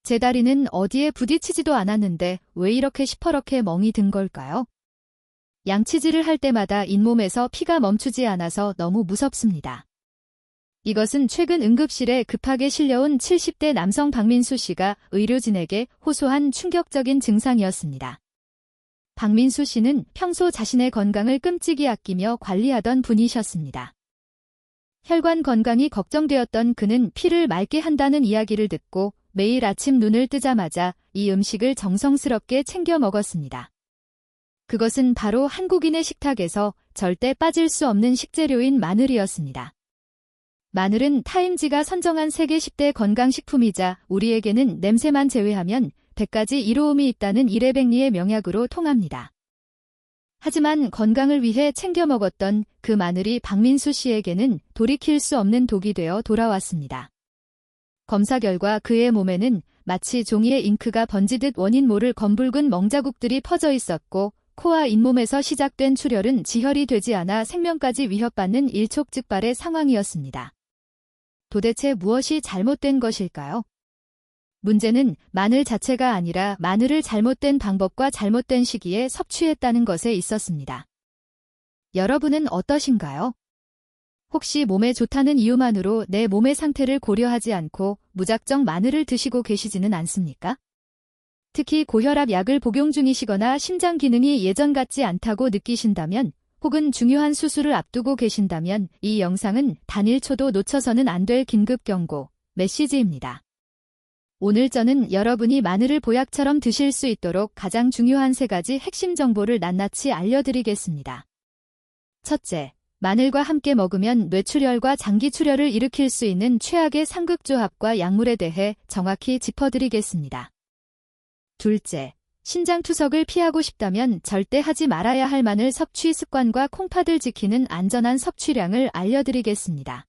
제 다리는 어디에 부딪히지도 않았는데 왜 이렇게 시퍼렇게 멍이 든 걸까요? 양치질을 할 때마다 잇몸에서 피가 멈추지 않아서 너무 무섭습니다. 이것은 최근 응급실에 급하게 실려온 70대 남성 박민수 씨가 의료진에게 호소한 충격적인 증상이었습니다. 박민수 씨는 평소 자신의 건강을 끔찍이 아끼며 관리하던 분이셨습니다. 혈관 건강이 걱정되었던 그는 피를 맑게 한다는 이야기를 듣고 매일 아침 눈을 뜨자마자 이 음식을 정성스럽게 챙겨 먹었습니다. 그것은 바로 한국인의 식탁에서 절대 빠질 수 없는 식재료인 마늘이었습니다. 마늘은 타임지가 선정한 세계 10대 건강식품이자 우리에게는 냄새만 제외하면 100가지 이로움이 있다는 이레백리의 명약으로 통합니다. 하지만 건강을 위해 챙겨 먹었던 그 마늘이 박민수 씨에게는 돌이킬 수 없는 독이 되어 돌아왔습니다. 검사 결과 그의 몸에는 마치 종이에 잉크가 번지듯 원인 모를 검붉은 멍자국들이 퍼져 있었고 코와 잇몸에서 시작된 출혈은 지혈이 되지 않아 생명까지 위협받는 일촉즉발의 상황이었습니다. 도대체 무엇이 잘못된 것일까요? 문제는 마늘 자체가 아니라 마늘을 잘못된 방법과 잘못된 시기에 섭취했다는 것에 있었습니다. 여러분은 어떠신가요? 혹시 몸에 좋다는 이유만으로 내 몸의 상태를 고려하지 않고 무작정 마늘을 드시고 계시지는 않습니까? 특히 고혈압 약을 복용 중이시거나 심장 기능이 예전 같지 않다고 느끼신다면 혹은 중요한 수술을 앞두고 계신다면 이 영상은 단 1초도 놓쳐서는 안 될 긴급 경고, 메시지입니다. 오늘 저는 여러분이 마늘을 보약처럼 드실 수 있도록 가장 중요한 3가지 핵심 정보를 낱낱이 알려드리겠습니다. 첫째, 마늘과 함께 먹으면 뇌출혈과 장기출혈을 일으킬 수 있는 최악의 상극조합과 약물에 대해 정확히 짚어드리겠습니다. 둘째, 신장투석을 피하고 싶다면 절대 하지 말아야 할 마늘 섭취 습관과 콩팥을 지키는 안전한 섭취량을 알려드리겠습니다.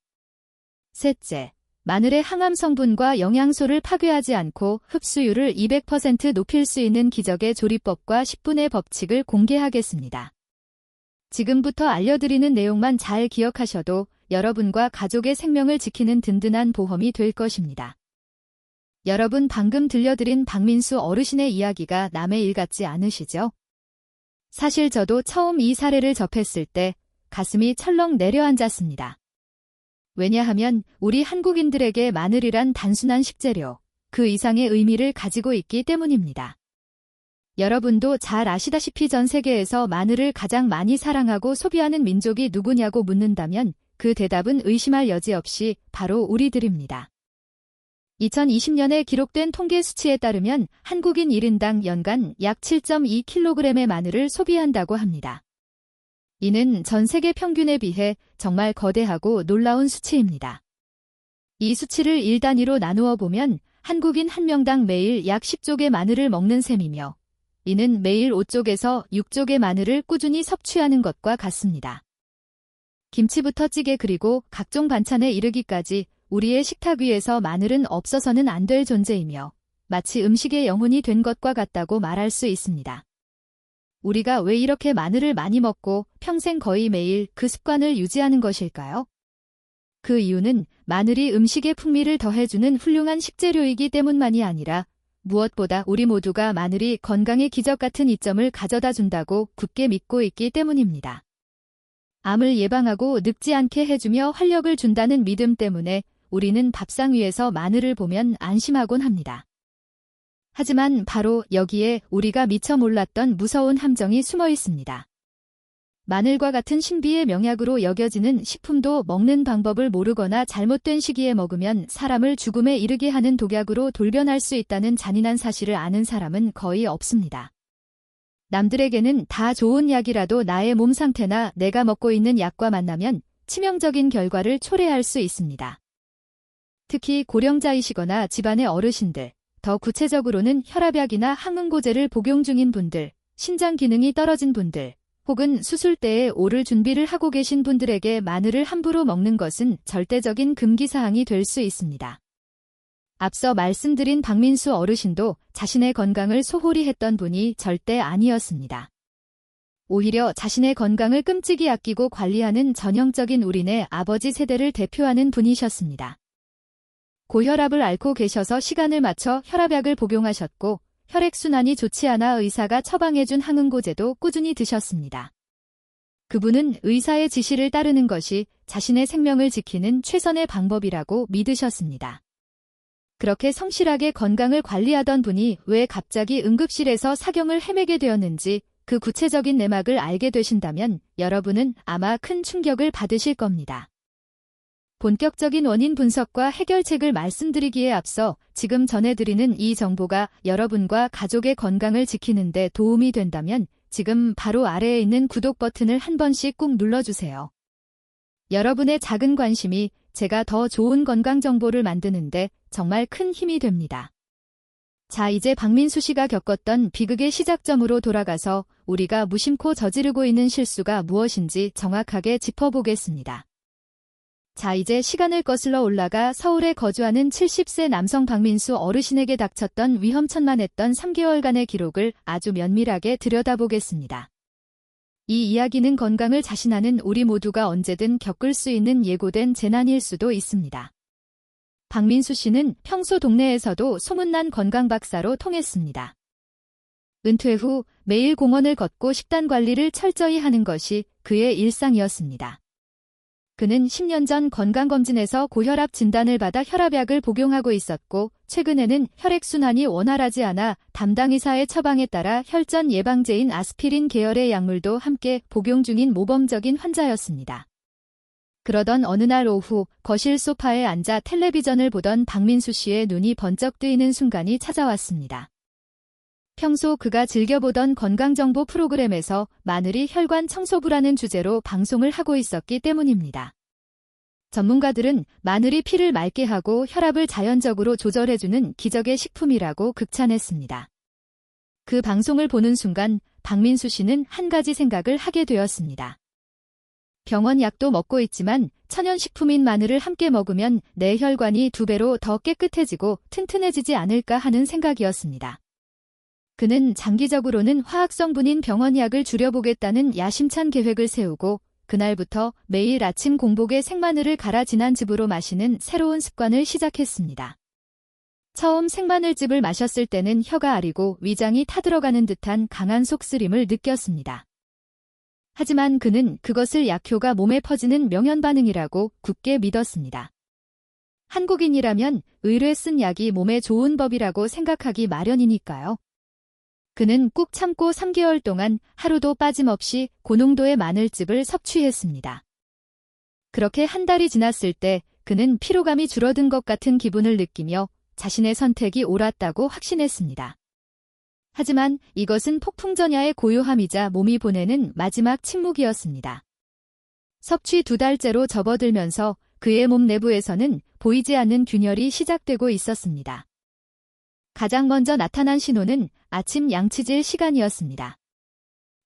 셋째, 마늘의 항암 성분과 영양소를 파괴하지 않고 흡수율을 200% 높일 수 있는 기적의 조리법과 10분의 법칙을 공개하겠습니다. 지금부터 알려드리는 내용만 잘 기억하셔도 여러분과 가족의 생명을 지키는 든든한 보험이 될 것입니다. 여러분 방금 들려드린 박민수 어르신의 이야기가 남의 일 같지 않으시죠? 사실 저도 처음 이 사례를 접했을 때 가슴이 철렁 내려앉았습니다. 왜냐하면 우리 한국인들에게 마늘이란 단순한 식재료, 그 이상의 의미를 가지고 있기 때문입니다. 여러분도 잘 아시다시피 전 세계에서 마늘을 가장 많이 사랑하고 소비하는 민족이 누구냐고 묻는다면 그 대답은 의심할 여지 없이 바로 우리들입니다. 2020년에 기록된 통계 수치에 따르면 한국인 1인당 연간 약 7.2kg의 마늘을 소비한다고 합니다. 이는 전 세계 평균에 비해 정말 거대하고 놀라운 수치입니다. 이 수치를 1단위로 나누어 보면 한국인 1명당 매일 약 10쪽의 마늘을 먹는 셈이며 이는 매일 5쪽에서 6쪽의 마늘을 꾸준히 섭취하는 것과 같습니다. 김치부터 찌개 그리고 각종 반찬에 이르기까지 우리의 식탁 위에서 마늘은 없어서는 안 될 존재이며 마치 음식의 영혼이 된 것과 같다고 말할 수 있습니다. 우리가 왜 이렇게 마늘을 많이 먹고 평생 거의 매일 그 습관을 유지하는 것일까요? 그 이유는 마늘이 음식의 풍미를 더해주는 훌륭한 식재료이기 때문만이 아니라 무엇보다 우리 모두가 마늘이 건강의 기적 같은 이점을 가져다 준다고 굳게 믿고 있기 때문입니다. 암을 예방하고 늙지 않게 해주며 활력을 준다는 믿음 때문에 우리는 밥상 위에서 마늘을 보면 안심하곤 합니다. 하지만 바로 여기에 우리가 미처 몰랐던 무서운 함정이 숨어 있습니다. 마늘과 같은 신비의 명약으로 여겨지는 식품도 먹는 방법을 모르거나 잘못된 시기에 먹으면 사람을 죽음에 이르게 하는 독약으로 돌변할 수 있다는 잔인한 사실을 아는 사람은 거의 없습니다. 남들에게는 다 좋은 약이라도 나의 몸 상태나 내가 먹고 있는 약과 만나면 치명적인 결과를 초래할 수 있습니다. 특히 고령자이시거나 집안의 어르신들, 더 구체적으로는 혈압약이나 항응고제를 복용 중인 분들, 신장 기능이 떨어진 분들, 혹은 수술대에 오를 준비를 하고 계신 분들에게 마늘을 함부로 먹는 것은 절대적인 금기사항이 될 수 있습니다. 앞서 말씀드린 박민수 어르신도 자신의 건강을 소홀히 했던 분이 절대 아니었습니다. 오히려 자신의 건강을 끔찍이 아끼고 관리하는 전형적인 우리네 아버지 세대를 대표하는 분이셨습니다. 고혈압을 앓고 계셔서 시간을 맞춰 혈압약을 복용하셨고 혈액순환이 좋지 않아 의사가 처방해준 항응고제도 꾸준히 드셨습니다. 그분은 의사의 지시를 따르는 것이 자신의 생명을 지키는 최선의 방법이라고 믿으셨습니다. 그렇게 성실하게 건강을 관리하던 분이 왜 갑자기 응급실에서 사경을 헤매게 되었는지 그 구체적인 내막을 알게 되신다면 여러분은 아마 큰 충격을 받으실 겁니다. 본격적인 원인 분석과 해결책을 말씀드리기에 앞서 지금 전해드리는 이 정보가 여러분과 가족의 건강을 지키는 데 도움이 된다면 지금 바로 아래에 있는 구독 버튼을 한 번씩 꾹 눌러주세요. 여러분의 작은 관심이 제가 더 좋은 건강 정보를 만드는데 정말 큰 힘이 됩니다. 자, 이제 박민수 씨가 겪었던 비극의 시작점으로 돌아가서 우리가 무심코 저지르고 있는 실수가 무엇인지 정확하게 짚어보겠습니다. 자, 이제 시간을 거슬러 올라가 서울에 거주하는 70세 남성 박민수 어르신에게 닥쳤던 위험천만했던 3개월간의 기록을 아주 면밀하게 들여다보겠습니다. 이 이야기는 건강을 자신하는 우리 모두가 언제든 겪을 수 있는 예고된 재난일 수도 있습니다. 박민수 씨는 평소 동네에서도 소문난 건강 박사로 통했습니다. 은퇴 후 매일 공원을 걷고 식단 관리를 철저히 하는 것이 그의 일상이었습니다. 그는 10년 전 건강검진에서 고혈압 진단을 받아 혈압약을 복용하고 있었고 최근에는 혈액순환이 원활하지 않아 담당 의사의 처방에 따라 혈전 예방제인 아스피린 계열의 약물도 함께 복용 중인 모범적인 환자였습니다. 그러던 어느 날 오후 거실 소파에 앉아 텔레비전을 보던 박민수 씨의 눈이 번쩍 뜨이는 순간이 찾아왔습니다. 평소 그가 즐겨보던 건강정보 프로그램에서 마늘이 혈관 청소부라는 주제로 방송을 하고 있었기 때문입니다. 전문가들은 마늘이 피를 맑게 하고 혈압을 자연적으로 조절해주는 기적의 식품이라고 극찬했습니다. 그 방송을 보는 순간 박민수 씨는 한 가지 생각을 하게 되었습니다. 병원 약도 먹고 있지만 천연식품인 마늘을 함께 먹으면 내 혈관이 2배로 더 깨끗해지고 튼튼해지지 않을까 하는 생각이었습니다. 그는 장기적으로는 화학성분인 병원약을 줄여보겠다는 야심찬 계획을 세우고 그날부터 매일 아침 공복에 생마늘을 갈아 진한즙으로 마시는 새로운 습관을 시작했습니다. 처음 생마늘즙을 마셨을 때는 혀가 아리고 위장이 타들어가는 듯한 강한 속쓰림을 느꼈습니다. 하지만 그는 그것을 약효가 몸에 퍼지는 명현반응이라고 굳게 믿었습니다. 한국인이라면 의뢰 쓴 약이 몸에 좋은 법이라고 생각하기 마련이니까요. 그는 꾹 참고 3개월 동안 하루도 빠짐없이 고농도의 마늘즙을 섭취했습니다. 그렇게 한 달이 지났을 때 그는 피로감이 줄어든 것 같은 기분을 느끼며 자신의 선택이 옳았다고 확신했습니다. 하지만 이것은 폭풍전야의 고요함이자 몸이 보내는 마지막 침묵이었습니다. 섭취 2달째로 접어들면서 그의 몸 내부에서는 보이지 않는 균열이 시작되고 있었습니다. 가장 먼저 나타난 신호는 아침 양치질 시간이었습니다.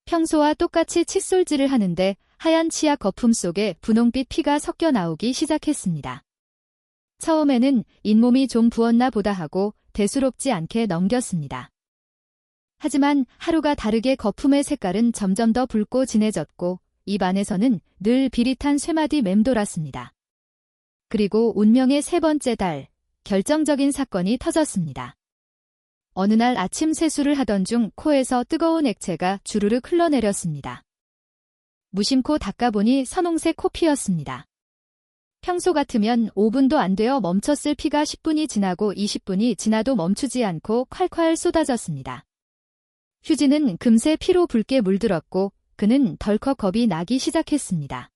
평소와 똑같이 칫솔질을 하는데 하얀 치약 거품 속에 분홍빛 피가 섞여 나오기 시작했습니다. 처음에는 잇몸이 좀 부었나 보다 하고 대수롭지 않게 넘겼습니다. 하지만 하루가 다르게 거품의 색깔은 점점 더 붉고 진해졌고 입 안에서는 늘 비릿한 쇠마디 맴돌았습니다. 그리고 운명의 3번째 달, 결정적인 사건이 터졌습니다. 어느 날 아침 세수를 하던 중 코에서 뜨거운 액체가 주르륵 흘러내렸습니다. 무심코 닦아보니 선홍색 코피였습니다. 평소 같으면 5분도 안 되어 멈췄을 피가 10분이 지나고 20분이 지나도 멈추지 않고 콸콸 쏟아졌습니다. 휴지는 금세 피로 붉게 물들었고 그는 덜컥 겁이 나기 시작했습니다.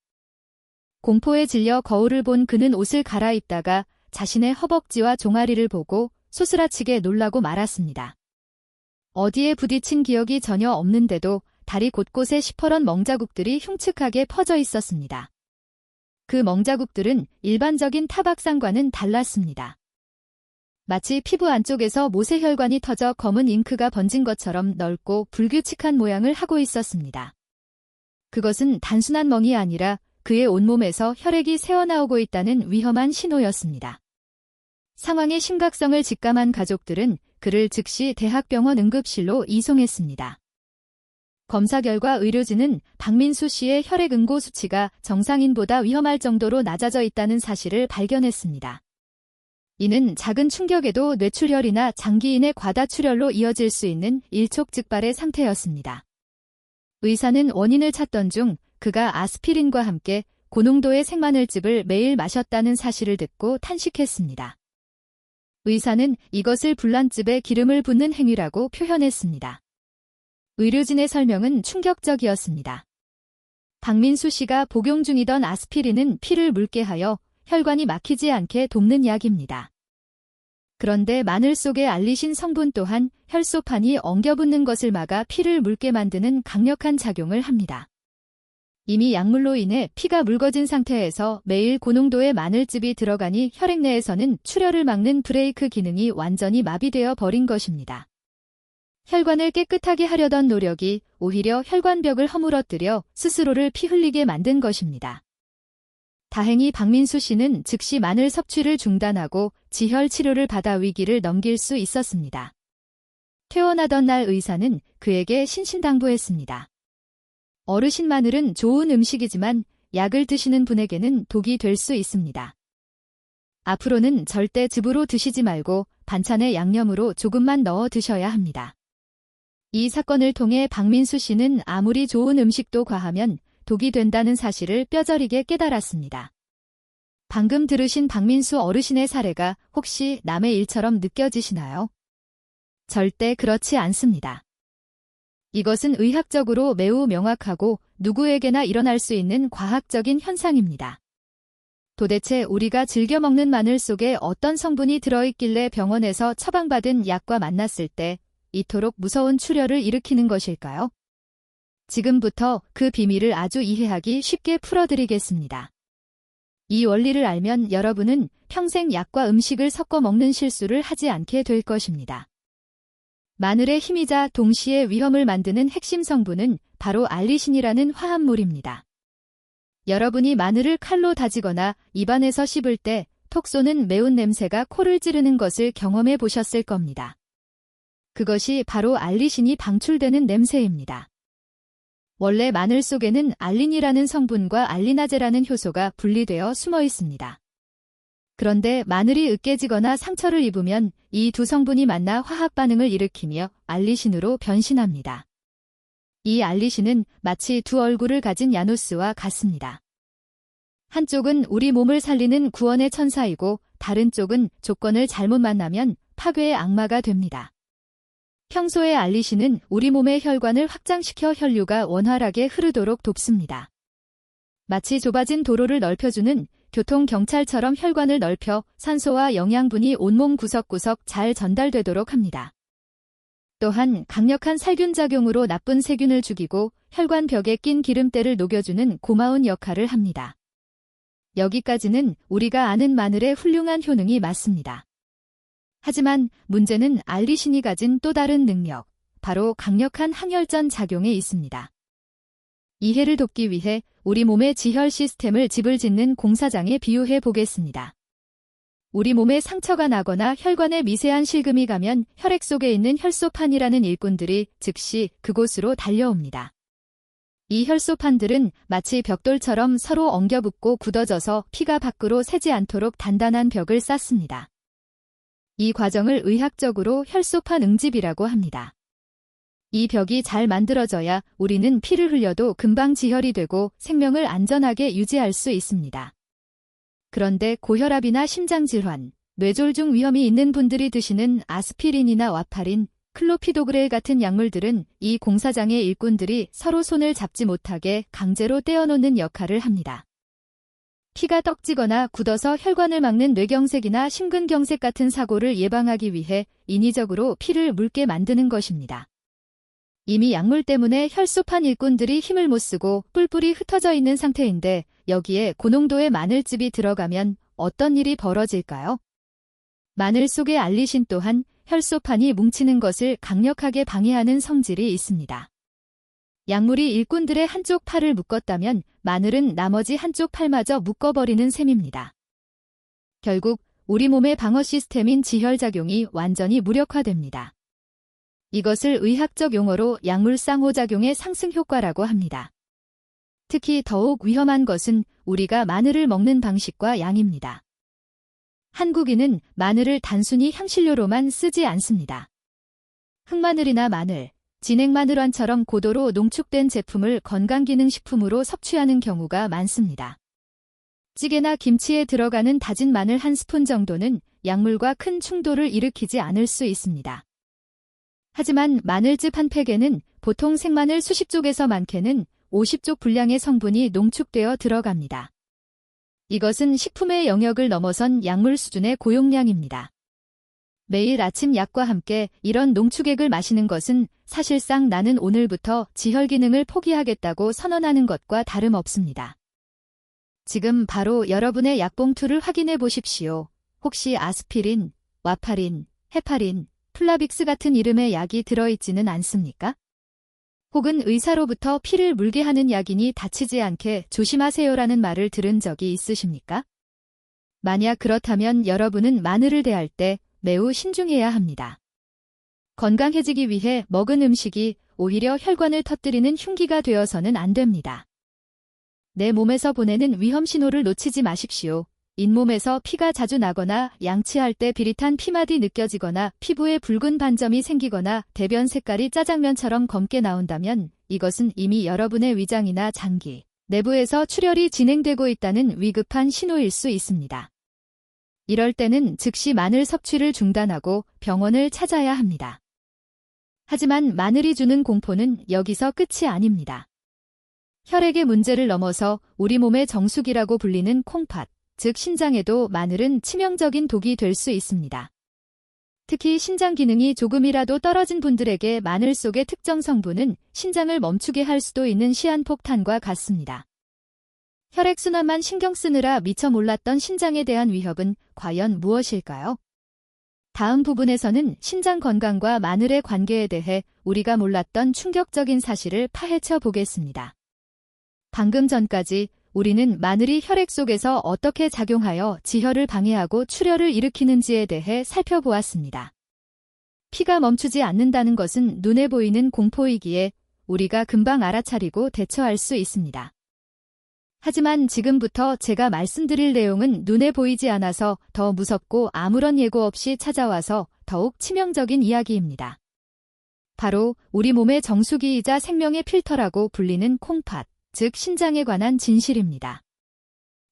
공포에 질려 거울을 본 그는 옷을 갈아입다가 자신의 허벅지와 종아리를 보고 소스라치게 놀라고 말았습니다. 어디에 부딪힌 기억이 전혀 없는데도 다리 곳곳에 시퍼런 멍자국들이 흉측하게 퍼져 있었습니다. 그 멍자국들은 일반적인 타박상과는 달랐습니다. 마치 피부 안쪽에서 모세혈관이 터져 검은 잉크가 번진 것처럼 넓고 불규칙한 모양을 하고 있었습니다. 그것은 단순한 멍이 아니라 그의 온몸에서 혈액이 새어나오고 있다는 위험한 신호였습니다. 상황의 심각성을 직감한 가족들은 그를 즉시 대학병원 응급실로 이송했습니다. 검사 결과 의료진은 박민수 씨의 혈액 응고 수치가 정상인보다 위험할 정도로 낮아져 있다는 사실을 발견했습니다. 이는 작은 충격에도 뇌출혈이나 장기인의 과다출혈로 이어질 수 있는 일촉즉발의 상태였습니다. 의사는 원인을 찾던 중 그가 아스피린과 함께 고농도의 생마늘즙을 매일 마셨다는 사실을 듣고 탄식했습니다. 의사는 이것을 불난집에 기름을 붓는 행위라고 표현했습니다. 의료진의 설명은 충격적이었습니다. 박민수 씨가 복용 중이던 아스피린은 피를 묽게 하여 혈관이 막히지 않게 돕는 약입니다. 그런데 마늘 속의 알리신 성분 또한 혈소판이 엉겨붙는 것을 막아 피를 묽게 만드는 강력한 작용을 합니다. 이미 약물로 인해 피가 묽어진 상태에서 매일 고농도의 마늘즙이 들어가니 혈액 내에서는 출혈을 막는 브레이크 기능이 완전히 마비되어 버린 것입니다. 혈관을 깨끗하게 하려던 노력이 오히려 혈관벽을 허물어뜨려 스스로를 피 흘리게 만든 것입니다. 다행히 박민수 씨는 즉시 마늘 섭취를 중단하고 지혈 치료를 받아 위기를 넘길 수 있었습니다. 퇴원하던 날 의사는 그에게 신신당부했습니다. 어르신 마늘은 좋은 음식이지만 약을 드시는 분에게는 독이 될 수 있습니다. 앞으로는 절대 즙으로 드시지 말고 반찬에 양념으로 조금만 넣어 드셔야 합니다. 이 사건을 통해 박민수 씨는 아무리 좋은 음식도 과하면 독이 된다는 사실을 뼈저리게 깨달았습니다. 방금 들으신 박민수 어르신의 사례가 혹시 남의 일처럼 느껴지시나요? 절대 그렇지 않습니다. 이것은 의학적으로 매우 명확하고 누구에게나 일어날 수 있는 과학적인 현상입니다. 도대체 우리가 즐겨 먹는 마늘 속에 어떤 성분이 들어있길래 병원에서 처방받은 약과 만났을 때 이토록 무서운 출혈을 일으키는 것일까요? 지금부터 그 비밀을 아주 이해하기 쉽게 풀어드리겠습니다. 이 원리를 알면 여러분은 평생 약과 음식을 섞어 먹는 실수를 하지 않게 될 것입니다. 마늘의 힘이자 동시에 위험을 만드는 핵심 성분은 바로 알리신이라는 화합물입니다. 여러분이 마늘을 칼로 다지거나 입안에서 씹을 때 톡 쏘는 매운 냄새가 코를 찌르는 것을 경험해 보셨을 겁니다. 그것이 바로 알리신이 방출되는 냄새입니다. 원래 마늘 속에는 알린이라는 성분과 알리나제라는 효소가 분리되어 숨어 있습니다. 그런데 마늘이 으깨지거나 상처를 입으면 이 두 성분이 만나 화학 반응을 일으키며 알리신으로 변신합니다. 이 알리신은 마치 두 얼굴을 가진 야누스와 같습니다. 한쪽은 우리 몸을 살리는 구원의 천사이고 다른 쪽은 조건을 잘못 만나면 파괴의 악마가 됩니다. 평소에 알리신은 우리 몸의 혈관을 확장시켜 혈류가 원활하게 흐르도록 돕습니다. 마치 좁아진 도로를 넓혀주는 교통경찰처럼 혈관을 넓혀 산소와 영양분이 온몸 구석구석 잘 전달되도록 합니다. 또한 강력한 살균 작용으로 나쁜 세균을 죽이고 혈관 벽에 낀 기름때를 녹여주는 고마운 역할을 합니다. 여기까지는 우리가 아는 마늘의 훌륭한 효능이 맞습니다. 하지만 문제는 알리신이 가진 또 다른 능력, 바로 강력한 항혈전 작용에 있습니다. 이해를 돕기 위해 우리 몸의 지혈 시스템을 집을 짓는 공사장에 비유해 보겠습니다. 우리 몸에 상처가 나거나 혈관에 미세한 실금이 가면 혈액 속에 있는 혈소판이라는 일꾼들이 즉시 그곳으로 달려옵니다. 이 혈소판들은 마치 벽돌처럼 서로 엉겨붙고 굳어져서 피가 밖으로 새지 않도록 단단한 벽을 쌓습니다. 이 과정을 의학적으로 혈소판 응집이라고 합니다. 이 벽이 잘 만들어져야 우리는 피를 흘려도 금방 지혈이 되고 생명을 안전하게 유지할 수 있습니다. 그런데 고혈압이나 심장질환, 뇌졸중 위험이 있는 분들이 드시는 아스피린이나 와파린, 클로피도그렐 같은 약물들은 이 공사장의 일꾼들이 서로 손을 잡지 못하게 강제로 떼어놓는 역할을 합니다. 피가 떡지거나 굳어서 혈관을 막는 뇌경색이나 심근경색 같은 사고를 예방하기 위해 인위적으로 피를 묽게 만드는 것입니다. 이미 약물 때문에 혈소판 일꾼들이 힘을 못 쓰고 뿔뿔이 흩어져 있는 상태인데 여기에 고농도의 마늘즙이 들어가면 어떤 일이 벌어질까요? 마늘 속의 알리신 또한 혈소판이 뭉치는 것을 강력하게 방해하는 성질이 있습니다. 약물이 일꾼들의 한쪽 팔을 묶었다면 마늘은 나머지 한쪽 팔마저 묶어버리는 셈입니다. 결국 우리 몸의 방어 시스템인 지혈작용이 완전히 무력화됩니다. 이것을 의학적 용어로 약물 쌍호작용의 상승 효과라고 합니다. 특히 더욱 위험한 것은 우리가 마늘을 먹는 방식과 양입니다. 한국인은 마늘을 단순히 향신료로만 쓰지 않습니다. 흑마늘이나 마늘, 진액마늘환처럼 고도로 농축된 제품을 건강기능식품으로 섭취하는 경우가 많습니다. 찌개나 김치에 들어가는 다진 마늘 한 스푼 정도는 약물과 큰 충돌을 일으키지 않을 수 있습니다. 하지만 마늘즙 한 팩에는 보통 생마늘 수십 쪽에서 많게는 50쪽 분량의 성분이 농축되어 들어갑니다. 이것은 식품의 영역을 넘어선 약물 수준의 고용량입니다. 매일 아침 약과 함께 이런 농축액을 마시는 것은 사실상 나는 오늘부터 지혈 기능을 포기하겠다고 선언하는 것과 다름없습니다. 지금 바로 여러분의 약봉투를 확인해 보십시오. 혹시 아스피린, 와파린, 헤파린, 플라빅스 같은 이름의 약이 들어있지는 않습니까? 혹은 의사로부터 피를 물게 하는 약이니 다치지 않게 조심하세요라는 말을 들은 적이 있으십니까? 만약 그렇다면 여러분은 마늘을 대할 때 매우 신중해야 합니다. 건강해지기 위해 먹은 음식이 오히려 혈관을 터뜨리는 흉기가 되어서는 안 됩니다. 내 몸에서 보내는 위험 신호를 놓치지 마십시오. 잇몸에서 피가 자주 나거나 양치할 때 비릿한 피막이 느껴지거나 피부에 붉은 반점이 생기거나 대변 색깔이 짜장면처럼 검게 나온다면 이것은 이미 여러분의 위장이나 장기, 내부에서 출혈이 진행되고 있다는 위급한 신호일 수 있습니다. 이럴 때는 즉시 마늘 섭취를 중단하고 병원을 찾아야 합니다. 하지만 마늘이 주는 공포는 여기서 끝이 아닙니다. 혈액의 문제를 넘어서 우리 몸의 정수기라고 불리는 콩팥, 즉 신장에도 마늘은 치명적인 독이 될 수 있습니다. 특히 신장 기능이 조금이라도 떨어진 분들에게 마늘 속의 특정 성분은 신장을 멈추게 할 수도 있는 시한폭탄과 같습니다. 혈액순환만 신경 쓰느라 미처 몰랐던 신장에 대한 위협은 과연 무엇일까요? 다음 부분에서는 신장 건강과 마늘의 관계에 대해 우리가 몰랐던 충격적인 사실을 파헤쳐 보겠습니다. 방금 전까지 우리는 마늘이 혈액 속에서 어떻게 작용하여 지혈을 방해하고 출혈을 일으키는지에 대해 살펴보았습니다. 피가 멈추지 않는다는 것은 눈에 보이는 공포이기에 우리가 금방 알아차리고 대처할 수 있습니다. 하지만 지금부터 제가 말씀드릴 내용은 눈에 보이지 않아서 더 무섭고 아무런 예고 없이 찾아와서 더욱 치명적인 이야기입니다. 바로 우리 몸의 정수기이자 생명의 필터라고 불리는 콩팥, 즉 신장에 관한 진실입니다.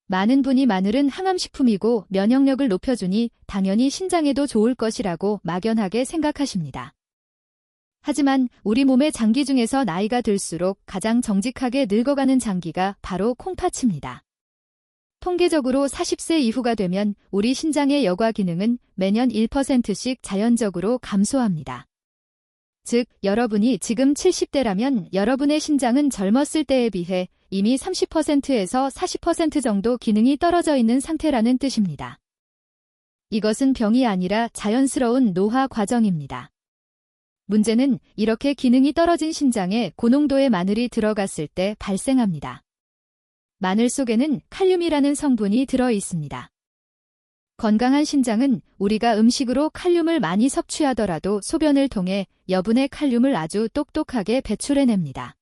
많은 분이 마늘은 항암식품이고 면역력을 높여주니 당연히 신장에도 좋을 것이라고 막연하게 생각하십니다. 하지만 우리 몸의 장기 중에서 나이가 들수록 가장 정직하게 늙어가는 장기가 바로 콩팥입니다. 통계적으로 40세 이후가 되면 우리 신장의 여과 기능은 매년 1%씩 자연적으로 감소합니다. 즉, 여러분이 지금 70대라면 여러분의 신장은 젊었을 때에 비해 이미 30%에서 40% 정도 기능이 떨어져 있는 상태라는 뜻입니다. 이것은 병이 아니라 자연스러운 노화 과정입니다. 문제는 이렇게 기능이 떨어진 신장에 고농도의 마늘이 들어갔을 때 발생합니다. 마늘 속에는 칼륨이라는 성분이 들어 있습니다. 건강한 신장은 우리가 음식으로 칼륨을 많이 섭취하더라도 소변을 통해 여분의 칼륨을 아주 똑똑하게 배출해냅니다.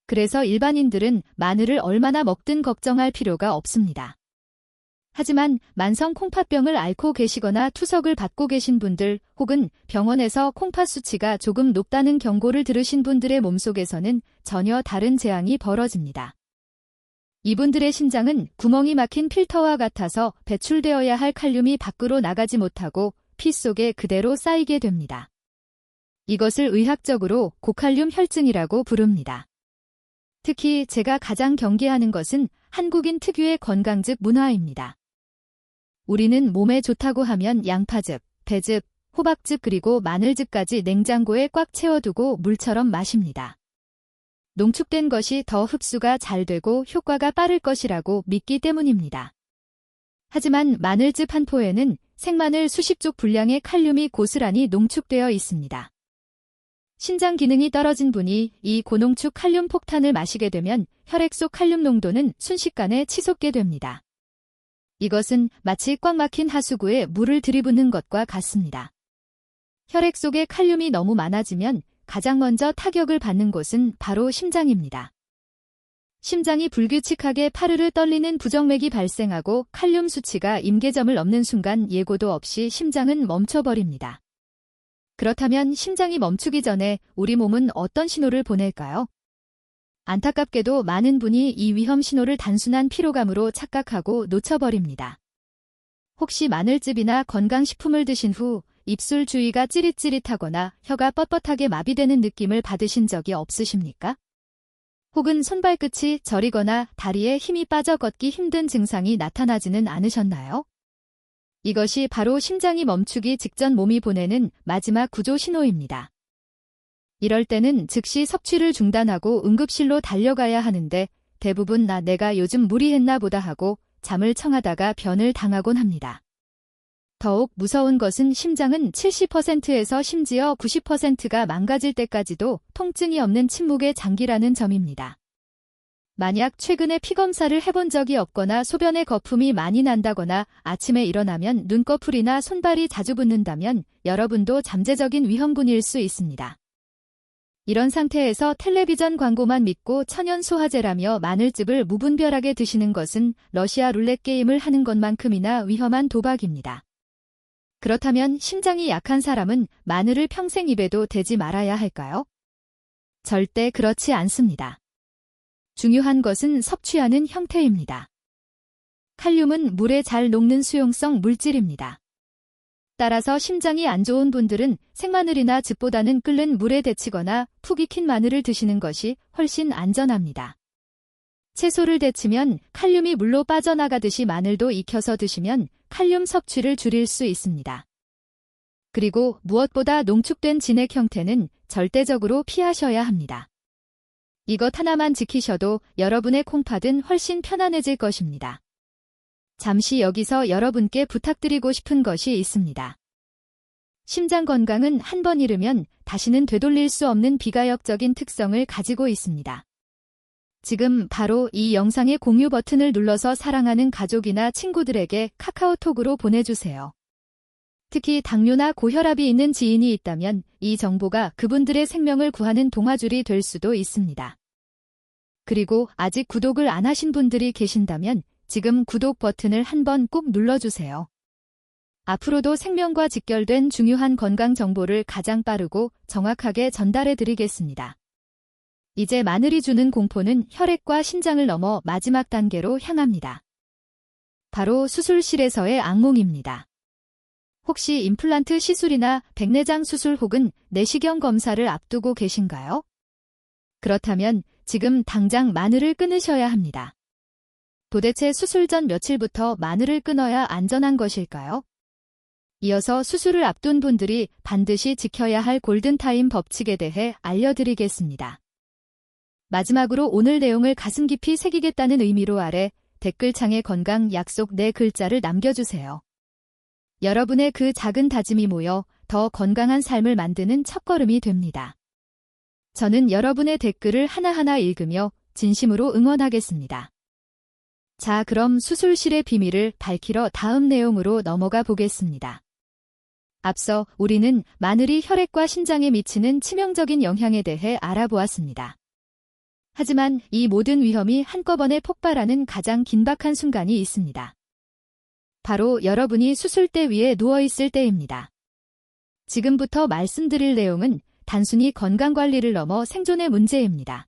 그래서 일반인들은 마늘을 얼마나 먹든 걱정할 필요가 없습니다. 하지만 만성 콩팥병을 앓고 계시거나 투석을 받고 계신 분들 혹은 병원에서 콩팥 수치가 조금 높다는 경고를 들으신 분들의 몸속에서는 전혀 다른 재앙이 벌어집니다. 이분들의 신장은 구멍이 막힌 필터와 같아서 배출되어야 할 칼륨이 밖으로 나가지 못하고 피 속에 그대로 쌓이게 됩니다. 이것을 의학적으로 고칼륨 혈증이라고 부릅니다. 특히 제가 가장 경계하는 것은 한국인 특유의 건강즙 문화입니다. 우리는 몸에 좋다고 하면 양파즙, 배즙, 호박즙 그리고 마늘즙까지 냉장고에 꽉 채워두고 물처럼 마십니다. 농축된 것이 더 흡수가 잘 되고 효과가 빠를 것이라고 믿기 때문입니다. 하지만 마늘즙 한 포에는 생마늘 수십 쪽 분량의 칼륨이 고스란히 농축되어 있습니다. 신장 기능이 떨어진 분이 이 고농축 칼륨 폭탄을 마시게 되면 혈액 속 칼륨 농도는 순식간에 치솟게 됩니다. 이것은 마치 꽉 막힌 하수구에 물을 들이붓는 것과 같습니다. 혈액 속에 칼륨이 너무 많아지면 가장 먼저 타격을 받는 곳은 바로 심장입니다. 심장이 불규칙하게 파르르 떨리는 부정맥이 발생하고 칼륨 수치가 임계점을 넘는 순간 예고도 없이 심장은 멈춰버립니다. 그렇다면 심장이 멈추기 전에 우리 몸은 어떤 신호를 보낼까요? 안타깝게도 많은 분이 이 위험 신호를 단순한 피로감으로 착각하고 놓쳐버립니다. 혹시 마늘즙이나 건강식품을 드신 후 입술 주위가 찌릿찌릿하거나 혀가 뻣뻣하게 마비되는 느낌을 받으신 적이 없으십니까? 혹은 손발끝이 저리거나 다리에 힘이 빠져 걷기 힘든 증상이 나타나지는 않으셨나요? 이것이 바로 심장이 멈추기 직전 몸이 보내는 마지막 구조 신호입니다. 이럴 때는 즉시 섭취를 중단하고 응급실로 달려가야 하는데 대부분 내가 요즘 무리했나 보다 하고 잠을 청하다가 변을 당하곤 합니다. 더욱 무서운 것은 심장은 70%에서 심지어 90%가 망가질 때까지도 통증이 없는 침묵의 장기라는 점입니다. 만약 최근에 피검사를 해본 적이 없거나 소변에 거품이 많이 난다거나 아침에 일어나면 눈꺼풀이나 손발이 자주 붓는다면 여러분도 잠재적인 위험군일 수 있습니다. 이런 상태에서 텔레비전 광고만 믿고 천연 소화제라며 마늘즙을 무분별하게 드시는 것은 러시아 룰렛 게임을 하는 것만큼이나 위험한 도박입니다. 그렇다면 심장이 약한 사람은 마늘을 평생 입에도 대지 말아야 할까요? 절대 그렇지 않습니다. 중요한 것은 섭취하는 형태입니다. 칼륨은 물에 잘 녹는 수용성 물질입니다. 따라서 심장이 안 좋은 분들은 생마늘이나 즙보다는 끓는 물에 데치거나 푹 익힌 마늘을 드시는 것이 훨씬 안전합니다. 채소를 데치면 칼륨이 물로 빠져나가듯이 마늘도 익혀서 드시면 칼륨 섭취를 줄일 수 있습니다. 그리고 무엇보다 농축된 진액 형태는 절대적으로 피하셔야 합니다. 이것 하나만 지키셔도 여러분의 콩팥은 훨씬 편안해질 것입니다. 잠시 여기서 여러분께 부탁드리고 싶은 것이 있습니다. 심장 건강은 한 번 잃으면 다시는 되돌릴 수 없는 비가역적인 특성을 가지고 있습니다. 지금 바로 이 영상의 공유 버튼을 눌러서 사랑하는 가족이나 친구들에게 카카오톡으로 보내주세요. 특히 당뇨나 고혈압이 있는 지인이 있다면 이 정보가 그분들의 생명을 구하는 동화줄이 될 수도 있습니다. 그리고 아직 구독을 안 하신 분들이 계신다면 지금 구독 버튼을 한번 꼭 눌러주세요. 앞으로도 생명과 직결된 중요한 건강 정보를 가장 빠르고 정확하게 전달해 드리겠습니다. 이제 마늘이 주는 공포는 혈액과 심장을 넘어 마지막 단계로 향합니다. 바로 수술실에서의 악몽입니다. 혹시 임플란트 시술이나 백내장 수술 혹은 내시경 검사를 앞두고 계신가요? 그렇다면 지금 당장 마늘을 끊으셔야 합니다. 도대체 수술 전 며칠부터 마늘을 끊어야 안전한 것일까요? 이어서 수술을 앞둔 분들이 반드시 지켜야 할 골든타임 법칙에 대해 알려드리겠습니다. 마지막으로 오늘 내용을 가슴 깊이 새기겠다는 의미로 아래 댓글창에 건강 약속 4글자를 남겨주세요. 여러분의 그 작은 다짐이 모여 더 건강한 삶을 만드는 첫걸음이 됩니다. 저는 여러분의 댓글을 하나하나 읽으며 진심으로 응원하겠습니다. 자, 그럼 수술실의 비밀을 밝히러 다음 내용으로 넘어가 보겠습니다. 앞서 우리는 마늘이 혈액과 심장에 미치는 치명적인 영향에 대해 알아보았습니다. 하지만 이 모든 위험이 한꺼번에 폭발하는 가장 긴박한 순간이 있습니다. 바로 여러분이 수술대 위에 누워있을 때입니다. 지금부터 말씀드릴 내용은 단순히 건강관리를 넘어 생존의 문제입니다.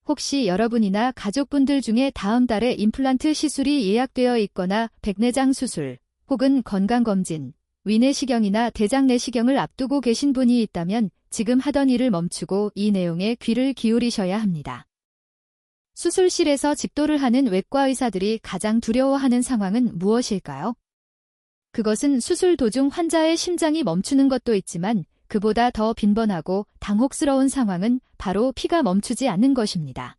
혹시 여러분이나 가족분들 중에 다음 달에 임플란트 시술이 예약되어 있거나 백내장 수술 혹은 건강검진, 위내시경이나 대장내시경을 앞두고 계신 분이 있다면 지금 하던 일을 멈추고 이 내용에 귀를 기울이셔야 합니다. 수술실에서 집도를 하는 외과 의사들이 가장 두려워하는 상황은 무엇일까요? 그것은 수술 도중 환자의 심장이 멈추는 것도 있지만 그보다 더 빈번하고 당혹스러운 상황은 바로 피가 멈추지 않는 것입니다.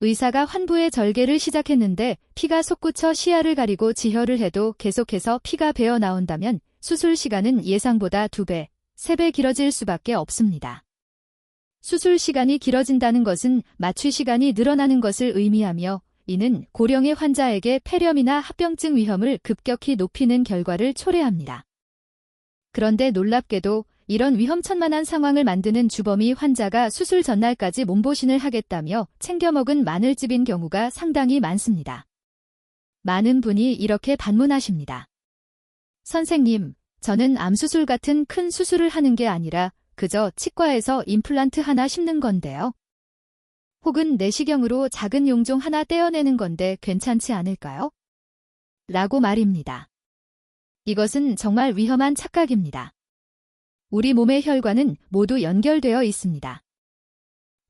의사가 환부의 절개를 시작했는데 피가 솟구쳐 시야를 가리고 지혈을 해도 계속해서 피가 배어 나온다면 수술 시간은 예상보다 2배, 3배 길어질 수밖에 없습니다. 수술 시간이 길어진다는 것은 마취 시간이 늘어나는 것을 의미하며 이는 고령의 환자에게 폐렴이나 합병증 위험을 급격히 높이는 결과를 초래합니다. 그런데 놀랍게도 이런 위험천만한 상황을 만드는 주범이 환자가 수술 전날까지 몸보신을 하겠다며 챙겨 먹은 마늘즙인 경우가 상당히 많습니다. 많은 분이 이렇게 반문하십니다. 선생님, 저는 암수술 같은 큰 수술을 하는 게 아니라 그저 치과에서 임플란트 하나 심는 건데요. 혹은 내시경으로 작은 용종 하나 떼어내는 건데 괜찮지 않을까요? 라고 말입니다. 이것은 정말 위험한 착각입니다. 우리 몸의 혈관은 모두 연결되어 있습니다.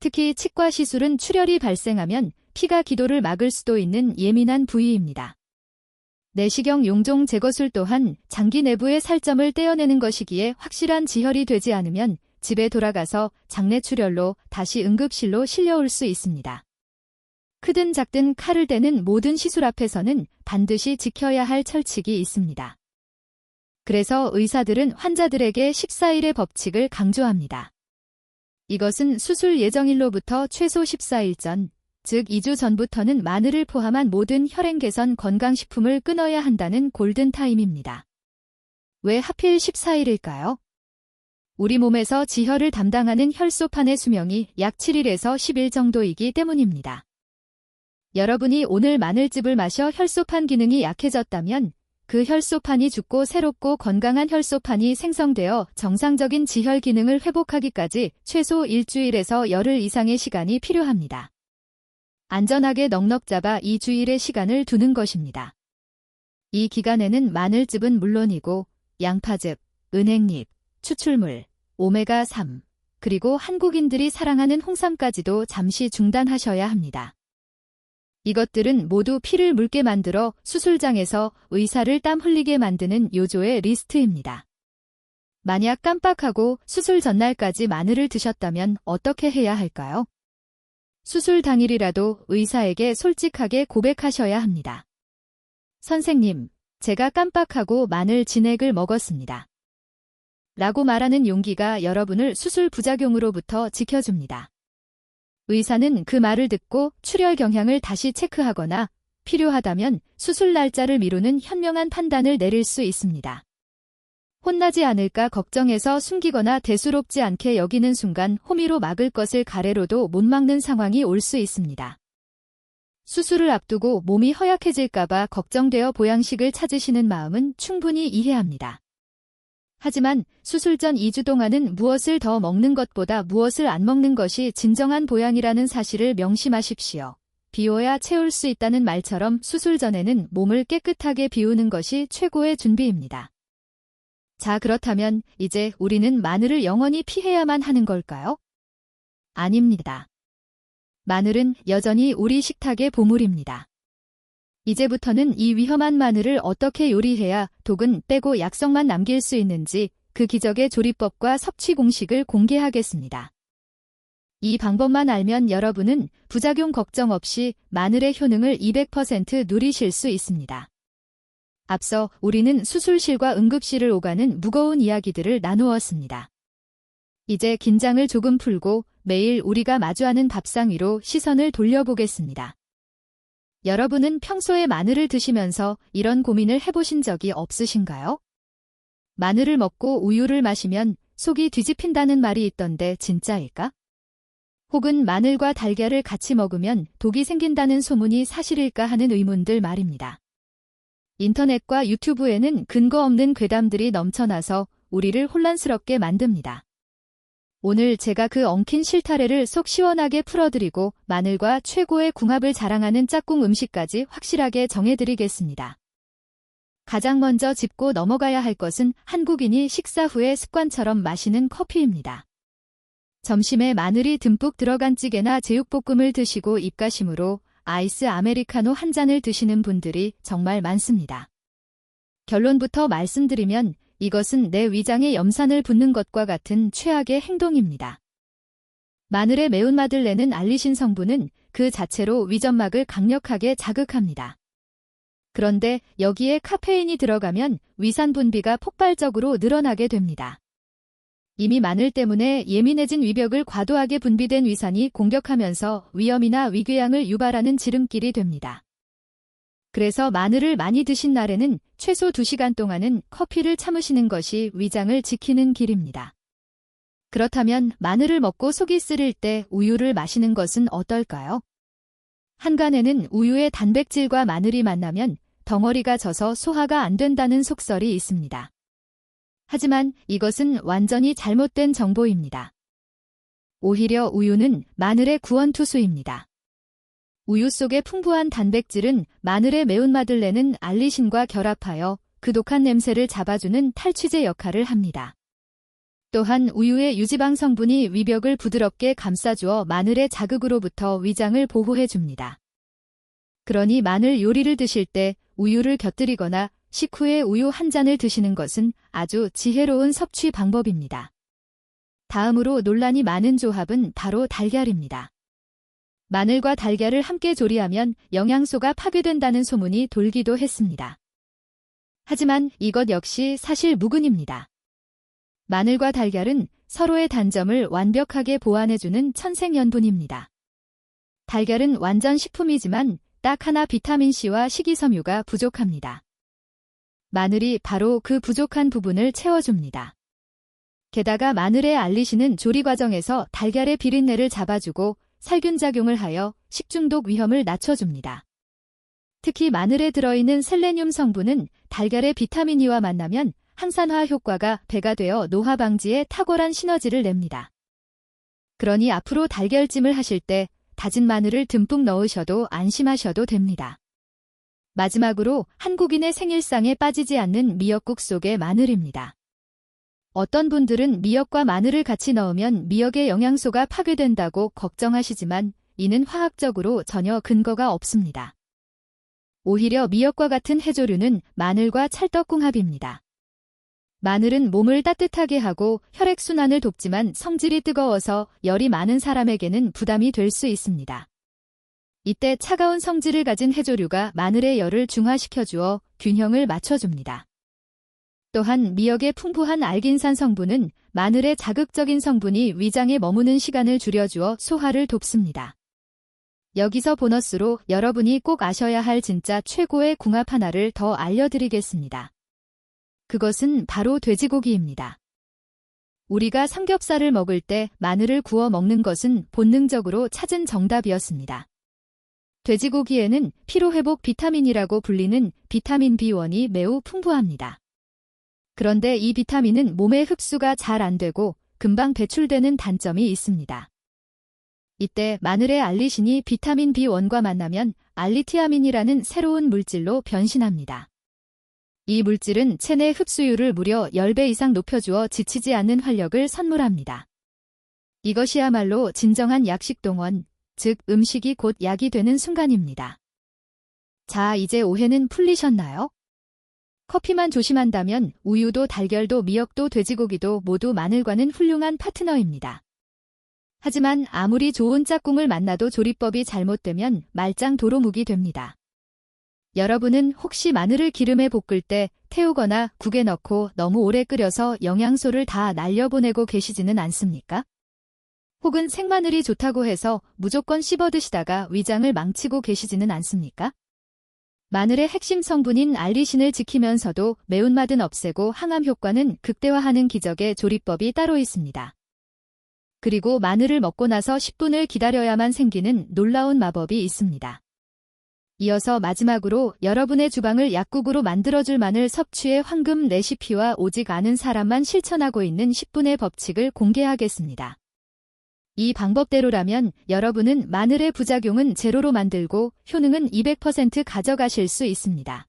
특히 치과 시술은 출혈이 발생하면 피가 기도를 막을 수도 있는 예민한 부위입니다. 내시경 용종 제거술 또한 장기 내부의 살점을 떼어내는 것이기에 확실한 지혈이 되지 않으면 집에 돌아가서 장내 출혈로 다시 응급실로 실려올 수 있습니다. 크든 작든 칼을 대는 모든 시술 앞에서는 반드시 지켜야 할 철칙이 있습니다. 그래서 의사들은 환자들에게 14일의 법칙을 강조합니다. 이것은 수술 예정일로부터 최소 14일 전, 즉 2주 전부터는 마늘을 포함한 모든 혈행 개선 건강식품을 끊어야 한다는 골든타임입니다. 왜 하필 14일일까요? 우리 몸에서 지혈을 담당하는 혈소판의 수명이 약 7일에서 10일 정도이기 때문입니다. 여러분이 오늘 마늘즙을 마셔 혈소판 기능이 약해졌다면 그 혈소판이 죽고 새롭고 건강한 혈소판이 생성되어 정상적인 지혈 기능을 회복하기까지 최소 일주일에서 열흘 이상의 시간이 필요합니다. 안전하게 넉넉 잡아 2주일의 시간을 두는 것입니다. 이 기간에는 마늘즙은 물론이고 양파즙, 은행잎, 추출물, 오메가3, 그리고 한국인들이 사랑하는 홍삼까지도 잠시 중단하셔야 합니다. 이것들은 모두 피를 묽게 만들어 수술장에서 의사를 땀 흘리게 만드는 요조의 리스트입니다. 만약 깜빡하고 수술 전날까지 마늘을 드셨다면 어떻게 해야 할까요? 수술 당일이라도 의사에게 솔직하게 고백하셔야 합니다. 선생님, 제가 깜빡하고 마늘 진액을 먹었습니다. 라고 말하는 용기가 여러분을 수술 부작용으로부터 지켜줍니다. 의사는 그 말을 듣고 출혈 경향을 다시 체크하거나 필요하다면 수술 날짜를 미루는 현명한 판단을 내릴 수 있습니다. 혼나지 않을까 걱정해서 숨기거나 대수롭지 않게 여기는 순간 호미로 막을 것을 가래로도 못 막는 상황이 올 수 있습니다. 수술을 앞두고 몸이 허약해질까봐 걱정되어 보양식을 찾으시는 마음은 충분히 이해합니다. 하지만 수술 전 2주 동안은 무엇을 더 먹는 것보다 무엇을 안 먹는 것이 진정한 보양이라는 사실을 명심하십시오. 비워야 채울 수 있다는 말처럼 수술 전에는 몸을 깨끗하게 비우는 것이 최고의 준비입니다. 자, 그렇다면 이제 우리는 마늘을 영원히 피해야만 하는 걸까요? 아닙니다. 마늘은 여전히 우리 식탁의 보물입니다. 이제부터는 이 위험한 마늘을 어떻게 요리해야 독은 빼고 약성만 남길 수 있는지 그 기적의 조리법과 섭취 공식을 공개하겠습니다. 이 방법만 알면 여러분은 부작용 걱정 없이 마늘의 효능을 200% 누리실 수 있습니다. 앞서 우리는 수술실과 응급실을 오가는 무거운 이야기들을 나누었습니다. 이제 긴장을 조금 풀고 매일 우리가 마주하는 밥상 위로 시선을 돌려보겠습니다. 여러분은 평소에 마늘을 드시면서 이런 고민을 해보신 적이 없으신가요? 마늘을 먹고 우유를 마시면 속이 뒤집힌다는 말이 있던데 진짜일까? 혹은 마늘과 달걀을 같이 먹으면 독이 생긴다는 소문이 사실일까 하는 의문들 말입니다. 인터넷과 유튜브에는 근거 없는 괴담들이 넘쳐나서 우리를 혼란스럽게 만듭니다. 오늘 제가 그 엉킨 실타래를 속 시원하게 풀어드리고 마늘과 최고의 궁합을 자랑하는 짝꿍 음식까지 확실하게 정해드리겠습니다. 가장 먼저 짚고 넘어가야 할 것은 한국인이 식사 후에 습관처럼 마시는 커피입니다. 점심에 마늘이 듬뿍 들어간 찌개나 제육볶음을 드시고 입가심으로 아이스 아메리카노 한 잔을 드시는 분들이 정말 많습니다. 결론부터 말씀드리면 이것은 내 위장에 염산을 붓는 것과 같은 최악의 행동입니다. 마늘의 매운맛을 내는 알리신 성분은 그 자체로 위점막을 강력하게 자극합니다. 그런데 여기에 카페인이 들어가면 위산 분비가 폭발적으로 늘어나게 됩니다. 이미 마늘 때문에 예민해진 위벽을 과도하게 분비된 위산이 공격하면서 위염이나 위궤양을 유발하는 지름길이 됩니다. 그래서 마늘을 많이 드신 날에는 최소 2시간 동안은 커피를 참으시는 것이 위장을 지키는 길입니다. 그렇다면 마늘을 먹고 속이 쓰릴 때 우유를 마시는 것은 어떨까요? 한간에는 우유의 단백질과 마늘이 만나면 덩어리가 져서 소화가 안 된다는 속설이 있습니다. 하지만 이것은 완전히 잘못된 정보입니다. 오히려 우유는 마늘의 구원투수입니다. 우유 속의 풍부한 단백질은 마늘의 매운맛을 내는 알리신과 결합하여 그 독한 냄새를 잡아주는 탈취제 역할을 합니다. 또한 우유의 유지방 성분이 위벽을 부드럽게 감싸주어 마늘의 자극으로부터 위장을 보호해줍니다. 그러니 마늘 요리를 드실 때 우유를 곁들이거나 식후에 우유 한 잔을 드시는 것은 아주 지혜로운 섭취 방법입니다. 다음으로 논란이 많은 조합은 바로 달걀입니다. 마늘과 달걀을 함께 조리하면 영양소가 파괴된다는 소문이 돌기도 했습니다. 하지만 이것 역시 사실 무근입니다. 마늘과 달걀은 서로의 단점을 완벽하게 보완해주는 천생연분입니다. 달걀은 완전 식품이지만 딱 하나 비타민C와 식이섬유가 부족합니다. 마늘이 바로 그 부족한 부분을 채워줍니다. 게다가 마늘의 알리신은 조리 과정에서 달걀의 비린내를 잡아주고 살균작용을 하여 식중독 위험을 낮춰줍니다. 특히 마늘에 들어있는 셀레늄 성분은 달걀의 비타민 E와 만나면 항산화 효과가 배가 되어 노화 방지에 탁월한 시너지를 냅니다. 그러니 앞으로 달걀찜을 하실 때 다진 마늘을 듬뿍 넣으셔도 안심하셔도 됩니다. 마지막으로 한국인의 생일상에 빠지지 않는 미역국 속의 마늘입니다. 어떤 분들은 미역과 마늘을 같이 넣으면 미역의 영양소가 파괴된다고 걱정하시지만 이는 화학적으로 전혀 근거가 없습니다. 오히려 미역과 같은 해조류는 마늘과 찰떡궁합입니다. 마늘은 몸을 따뜻하게 하고 혈액순환을 돕지만 성질이 뜨거워서 열이 많은 사람에게는 부담이 될 수 있습니다. 이때 차가운 성질을 가진 해조류가 마늘의 열을 중화시켜주어 균형을 맞춰줍니다. 또한 미역의 풍부한 알긴산 성분은 마늘의 자극적인 성분이 위장에 머무는 시간을 줄여주어 소화를 돕습니다. 여기서 보너스로 여러분이 꼭 아셔야 할 진짜 최고의 궁합 하나를 더 알려드리겠습니다. 그것은 바로 돼지고기입니다. 우리가 삼겹살을 먹을 때 마늘을 구워 먹는 것은 본능적으로 찾은 정답이었습니다. 돼지고기에는 피로회복 비타민이라고 불리는 비타민 B1이 매우 풍부합니다. 그런데 이 비타민은 몸에 흡수가 잘 안 되고 금방 배출되는 단점이 있습니다. 이때 마늘의 알리신이 비타민 B1과 만나면 알리티아민이라는 새로운 물질로 변신합니다. 이 물질은 체내 흡수율을 무려 10배 이상 높여주어 지치지 않는 활력을 선물합니다. 이것이야말로 진정한 약식 동원, 즉 음식이 곧 약이 되는 순간입니다. 자, 이제 오해는 풀리셨나요? 커피만 조심한다면 우유도 달걀도 미역도 돼지고기도 모두 마늘과는 훌륭한 파트너입니다. 하지만 아무리 좋은 짝꿍을 만나도 조리법이 잘못되면 말짱 도루묵이 됩니다. 여러분은 혹시 마늘을 기름에 볶을 때 태우거나 국에 넣고 너무 오래 끓여서 영양소를 다 날려보내고 계시지는 않습니까? 혹은 생마늘이 좋다고 해서 무조건 씹어 드시다가 위장을 망치고 계시지는 않습니까? 마늘의 핵심 성분인 알리신을 지키면서도 매운맛은 없애고 항암 효과는 극대화하는 기적의 조리법이 따로 있습니다. 그리고 마늘을 먹고 나서 10분을 기다려야만 생기는 놀라운 마법이 있습니다. 이어서 마지막으로 여러분의 주방을 약국으로 만들어줄 마늘 섭취의 황금 레시피와 오직 아는 사람만 실천하고 있는 10분의 법칙을 공개하겠습니다. 이 방법대로라면 여러분은 마늘의 부작용은 제로로 만들고 효능은 200% 가져가실 수 있습니다.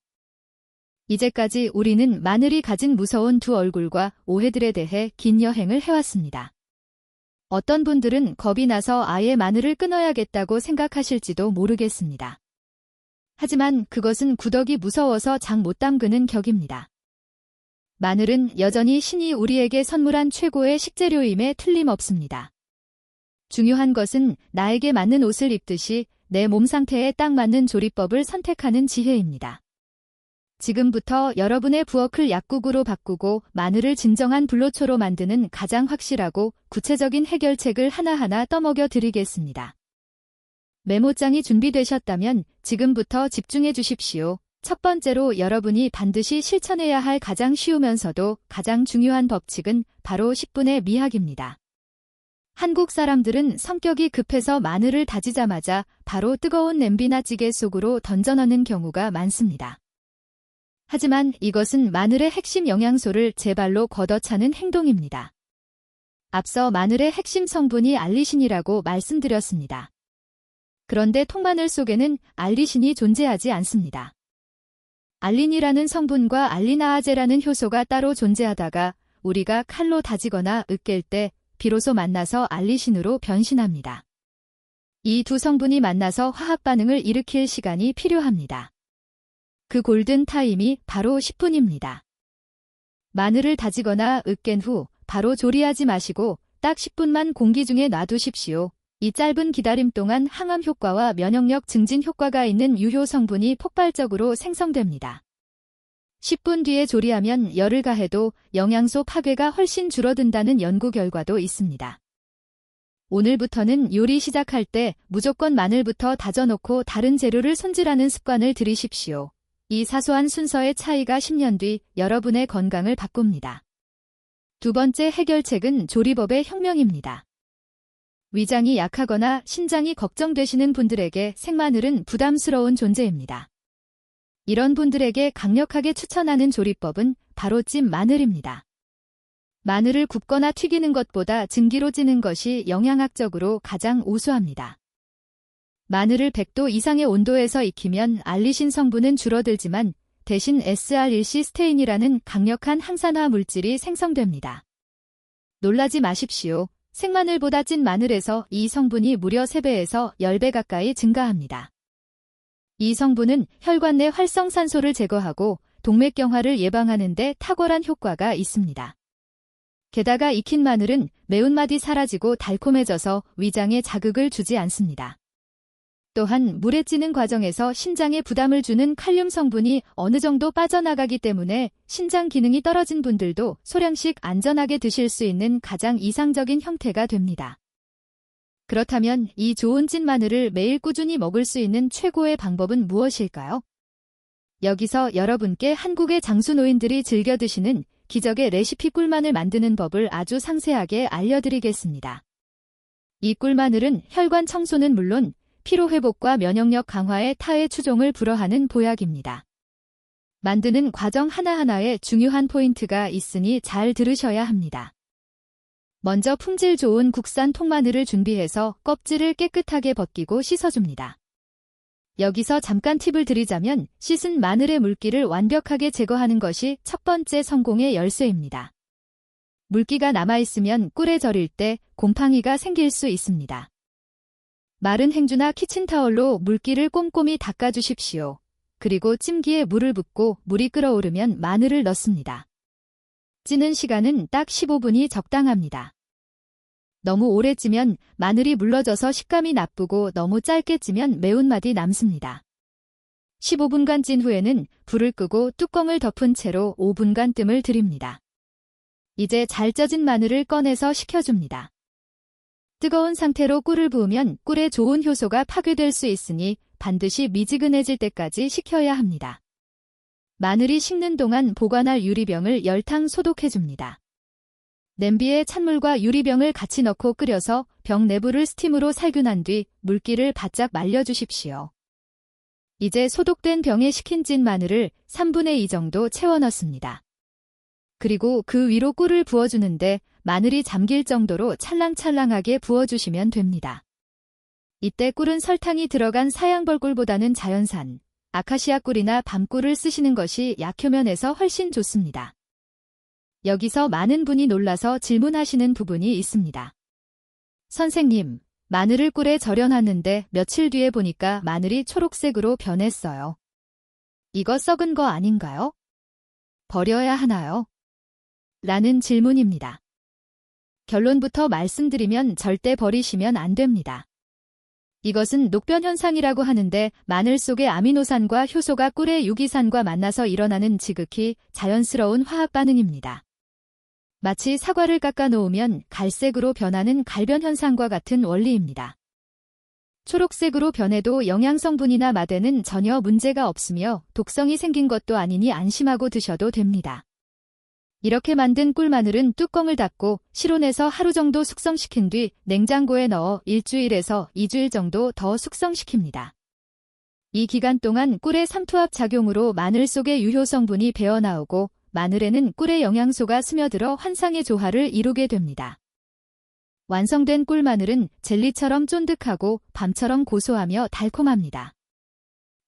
이제까지 우리는 마늘이 가진 무서운 두 얼굴과 오해들에 대해 긴 여행을 해왔습니다. 어떤 분들은 겁이 나서 아예 마늘을 끊어야겠다고 생각하실지도 모르겠습니다. 하지만 그것은 구더기 무서워서 장 못 담그는 격입니다. 마늘은 여전히 신이 우리에게 선물한 최고의 식재료임에 틀림없습니다. 중요한 것은 나에게 맞는 옷을 입듯이 내 몸 상태에 딱 맞는 조리법을 선택하는 지혜입니다. 지금부터 여러분의 부엌을 약국으로 바꾸고 마늘을 진정한 불로초로 만드는 가장 확실하고 구체적인 해결책을 하나하나 떠먹여 드리겠습니다. 메모장이 준비되셨다면 지금부터 집중해 주십시오. 첫 번째로 여러분이 반드시 실천해야 할 가장 쉬우면서도 가장 중요한 법칙은 바로 10분의 미학입니다. 한국 사람들은 성격이 급해서 마늘을 다지자마자 바로 뜨거운 냄비나 찌개 속으로 던져넣는 경우가 많습니다. 하지만 이것은 마늘의 핵심 영양소를 제 발로 걷어차는 행동입니다. 앞서 마늘의 핵심 성분이 알리신이라고 말씀드렸습니다. 그런데 통마늘 속에는 알리신이 존재하지 않습니다. 알린이라는 성분과 알리나아제라는 효소가 따로 존재하다가 우리가 칼로 다지거나 으깰 때 비로소 만나서 알리신으로 변신합니다. 이 두 성분이 만나서 화학 반응을 일으킬 시간이 필요합니다. 그 골든 타임이 바로 10분입니다. 마늘을 다지거나 으깬 후 바로 조리하지 마시고 딱 10분만 공기 중에 놔두십시오. 이 짧은 기다림 동안 항암 효과와 면역력 증진 효과가 있는 유효 성분이 폭발적으로 생성됩니다. 10분 뒤에 조리하면 열을 가해도 영양소 파괴가 훨씬 줄어든다는 연구 결과도 있습니다. 오늘부터는 요리 시작할 때 무조건 마늘부터 다져놓고 다른 재료를 손질하는 습관을 들이십시오. 이 사소한 순서의 차이가 10년 뒤 여러분의 건강을 바꿉니다. 두 번째 해결책은 조리법의 혁명입니다. 위장이 약하거나 신장이 걱정되시는 분들에게 생마늘은 부담스러운 존재입니다. 이런 분들에게 강력하게 추천하는 조리법은 바로 찐 마늘입니다. 마늘을 굽거나 튀기는 것보다 증기로 찌는 것이 영양학적으로 가장 우수합니다. 마늘을 100도 이상의 온도에서 익히면 알리신 성분은 줄어들지만 대신 SR1시스테인이라는 강력한 항산화 물질이 생성됩니다. 놀라지 마십시오. 생마늘보다 찐 마늘에서 이 성분이 무려 3배에서 10배 가까이 증가합니다. 이 성분은 혈관 내 활성산소를 제거하고 동맥경화를 예방하는 데 탁월한 효과가 있습니다. 게다가 익힌 마늘은 매운맛이 사라지고 달콤해져서 위장에 자극을 주지 않습니다. 또한 물에 찌는 과정에서 신장에 부담을 주는 칼륨 성분이 어느 정도 빠져나가기 때문에 신장 기능이 떨어진 분들도 소량씩 안전하게 드실 수 있는 가장 이상적인 형태가 됩니다. 그렇다면 이 좋은 찐 마늘을 매일 꾸준히 먹을 수 있는 최고의 방법은 무엇일까요? 여기서 여러분께 한국의 장수노인들이 즐겨 드시는 기적의 레시피 꿀마늘 만드는 법을 아주 상세하게 알려드리겠습니다. 이 꿀마늘은 혈관 청소는 물론 피로회복과 면역력 강화에 타의 추종을 불허하는 보약입니다. 만드는 과정 하나하나에 중요한 포인트가 있으니 잘 들으셔야 합니다. 먼저 품질 좋은 국산 통마늘을 준비해서 껍질을 깨끗하게 벗기고 씻어줍니다. 여기서 잠깐 팁을 드리자면 씻은 마늘의 물기를 완벽하게 제거하는 것이 첫 번째 성공의 열쇠입니다. 물기가 남아있으면 꿀에 절일 때 곰팡이가 생길 수 있습니다. 마른 행주나 키친타월로 물기를 꼼꼼히 닦아주십시오. 그리고 찜기에 물을 붓고 물이 끓어오르면 마늘을 넣습니다. 찌는 시간은 딱 15분이 적당합니다. 너무 오래 찌면 마늘이 물러져서 식감이 나쁘고 너무 짧게 찌면 매운맛이 남습니다. 15분간 찐 후에는 불을 끄고 뚜껑을 덮은 채로 5분간 뜸을 들입니다. 이제 잘 쪄진 마늘을 꺼내서 식혀줍니다. 뜨거운 상태로 꿀을 부으면 꿀의 좋은 효소가 파괴될 수 있으니 반드시 미지근해질 때까지 식혀야 합니다. 마늘이 식는 동안 보관할 유리병을 열탕 소독해줍니다. 냄비에 찬물과 유리병을 같이 넣고 끓여서 병 내부를 스팀으로 살균한 뒤 물기를 바짝 말려주십시오. 이제 소독된 병에 식힌 찐 마늘을 3분의 2 정도 채워 넣습니다. 그리고 그 위로 꿀을 부어주는데 마늘이 잠길 정도로 찰랑찰랑하게 부어주시면 됩니다. 이때 꿀은 설탕이 들어간 사양벌꿀보다는 자연산, 아카시아 꿀이나 밤꿀을 쓰시는 것이 약효면에서 훨씬 좋습니다. 여기서 많은 분이 놀라서 질문하시는 부분이 있습니다. 선생님, 마늘을 꿀에 절여놨는데 며칠 뒤에 보니까 마늘이 초록색으로 변했어요. 이거 썩은 거 아닌가요? 버려야 하나요? 라는 질문입니다. 결론부터 말씀드리면 절대 버리시면 안 됩니다. 이것은 녹변 현상이라고 하는데 마늘 속의 아미노산과 효소가 꿀의 유기산과 만나서 일어나는 지극히 자연스러운 화학 반응입니다. 마치 사과를 깎아 놓으면 갈색으로 변하는 갈변 현상과 같은 원리입니다. 초록색으로 변해도 영양성분이나 맛에는 전혀 문제가 없으며 독성이 생긴 것도 아니니 안심하고 드셔도 됩니다. 이렇게 만든 꿀마늘은 뚜껑을 닫고 실온에서 하루 정도 숙성시킨 뒤 냉장고에 넣어 일주일에서 2주일 정도 더 숙성시킵니다. 이 기간 동안 꿀의 삼투압 작용으로 마늘 속의 유효 성분이 배어나오고 마늘에는 꿀의 영양소가 스며들어 환상의 조화를 이루게 됩니다. 완성된 꿀마늘은 젤리처럼 쫀득하고 밤처럼 고소하며 달콤합니다.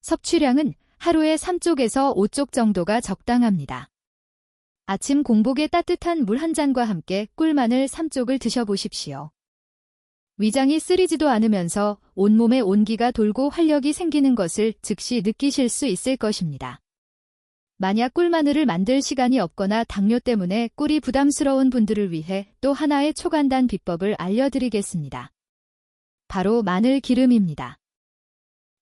섭취량은 하루에 3쪽에서 5쪽 정도가 적당합니다. 아침 공복에 따뜻한 물 한 잔과 함께 꿀마늘 3쪽을 드셔보십시오. 위장이 쓰리지도 않으면서 온몸에 온기가 돌고 활력이 생기는 것을 즉시 느끼실 수 있을 것입니다. 만약 꿀마늘을 만들 시간이 없거나 당뇨 때문에 꿀이 부담스러운 분들을 위해 또 하나의 초간단 비법을 알려드리겠습니다. 바로 마늘 기름입니다.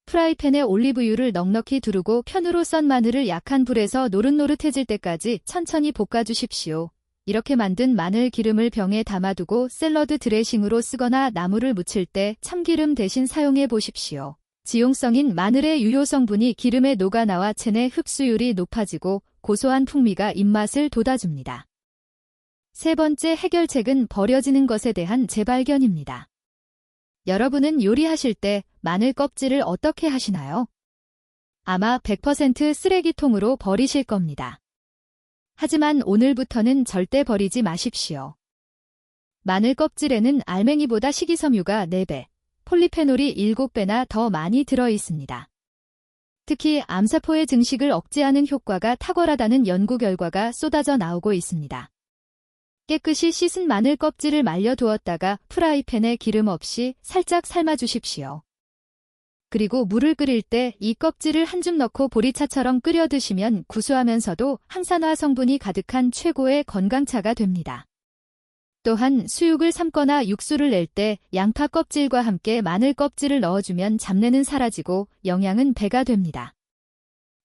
프라이팬에 올리브유를 넉넉히 두르고 편으로 썬 마늘을 약한 불에서 노릇노릇해질 때까지 천천히 볶아주십시오. 이렇게 만든 마늘 기름을 병에 담아두고 샐러드 드레싱으로 쓰거나 나물을 무칠 때 참기름 대신 사용해 보십시오. 지용성인 마늘의 유효 성분이 기름에 녹아나와 체내 흡수율이 높아지고 고소한 풍미가 입맛을 돋아줍니다. 세 번째 해결책은 버려지는 것에 대한 재발견입니다. 여러분은 요리하실 때 마늘 껍질을 어떻게 하시나요? 아마 100% 쓰레기통으로 버리실 겁니다. 하지만 오늘부터는 절대 버리지 마십시오. 마늘 껍질에는 알맹이보다 식이섬유가 4배, 폴리페놀이 7배나 더 많이 들어 있습니다. 특히 암세포의 증식을 억제하는 효과가 탁월하다는 연구 결과가 쏟아져 나오고 있습니다. 깨끗이 씻은 마늘 껍질을 말려두었다가 프라이팬에 기름 없이 살짝 삶아주십시오. 그리고 물을 끓일 때 이 껍질을 한 줌 넣고 보리차처럼 끓여 드시면 구수하면서도 항산화 성분이 가득한 최고의 건강차가 됩니다. 또한 수육을 삶거나 육수를 낼 때 양파 껍질과 함께 마늘 껍질을 넣어주면 잡내는 사라지고 영양은 배가 됩니다.